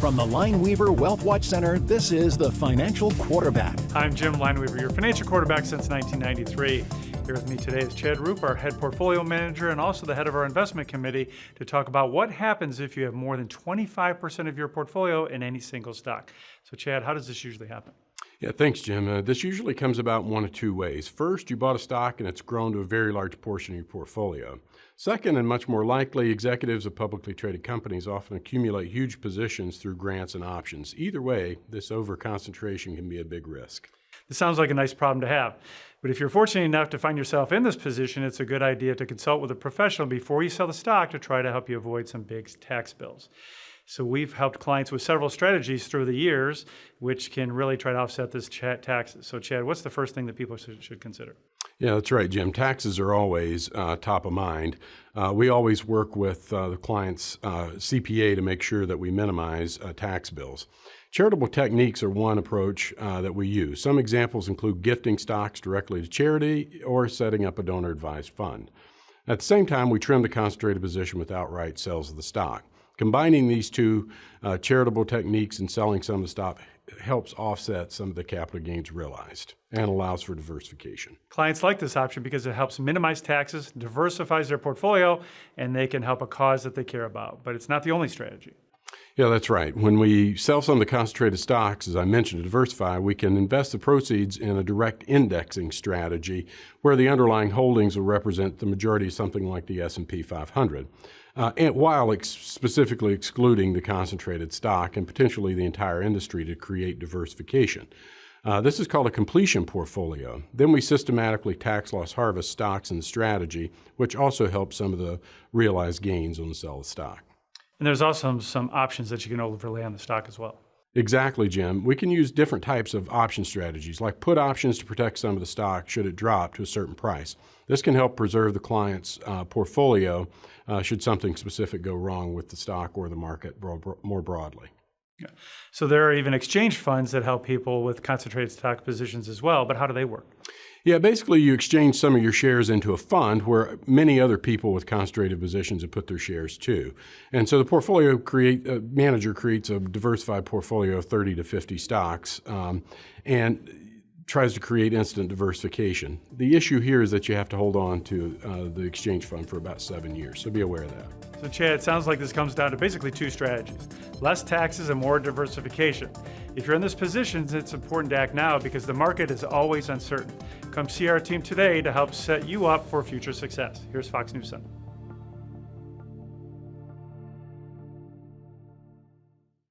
From the Lineweaver Wealth Watch Center, this is the Financial Quarterback. I'm Jim Lineweaver, your financial quarterback since 1993. Here with me today is Chad Roope, our head portfolio manager and also the head of our investment committee, to talk about what happens if you have more than 25% of your portfolio in any single stock. So Chad, how does this usually happen? Yeah, thanks, Jim. This usually comes about in one of two ways. First, you bought a stock and it's grown to a very large portion of your portfolio. Second, and much more likely, executives of publicly traded companies often accumulate huge positions through grants and options. Either way, this overconcentration can be a big risk. This sounds like a nice problem to have. But if you're fortunate enough to find yourself in this position, it's a good idea to consult with a professional before you sell the stock to try to help you avoid some big tax bills. So we've helped clients with several strategies through the years, which can really try to offset this taxes. So Chad, what's the first thing that people should consider? Yeah, that's right, Jim. Taxes are always top of mind. We always work with the client's CPA to make sure that we minimize tax bills. Charitable techniques are one approach that we use. Some examples include gifting stocks directly to charity or setting up a donor-advised fund. At the same time, we trim the concentrated position with outright sales of the stock. Combining these two charitable techniques and selling some of the stock helps offset some of the capital gains realized and allows for diversification. Clients like this option because it helps minimize taxes, diversifies their portfolio, and they can help a cause that they care about. But it's not the only strategy. Yeah, that's right. When we sell some of the concentrated stocks, as I mentioned, to diversify, we can invest the proceeds in a direct indexing strategy where the underlying holdings will represent the majority of something like the S&P 500, and while specifically excluding the concentrated stock and potentially the entire industry to create diversification. This is called a completion portfolio. Then we systematically tax loss harvest stocks in the strategy, which also helps some of the realized gains on the sale of stock. And there's also some options that you can overlay on the stock as well. Exactly, Jim. We can use different types of option strategies, like put options to protect some of the stock should it drop to a certain price. This can help preserve the client's portfolio should something specific go wrong with the stock or the market more broadly. Yeah. So there are even exchange funds that help people with concentrated stock positions as well, but how do they work? Yeah, basically you exchange some of your shares into a fund where many other people with concentrated positions have put their shares too. And so the portfolio manager creates a diversified portfolio of 30 to 50 stocks and tries to create instant diversification. The issue here is that you have to hold on to the exchange fund for about 7 years, so be aware of that. So Chad, it sounds like this comes down to basically two strategies: less taxes and more diversification. If you're in this position, it's important to act now because the market is always uncertain. Come see our team today to help set you up for future success. Here's Fox News Sunday.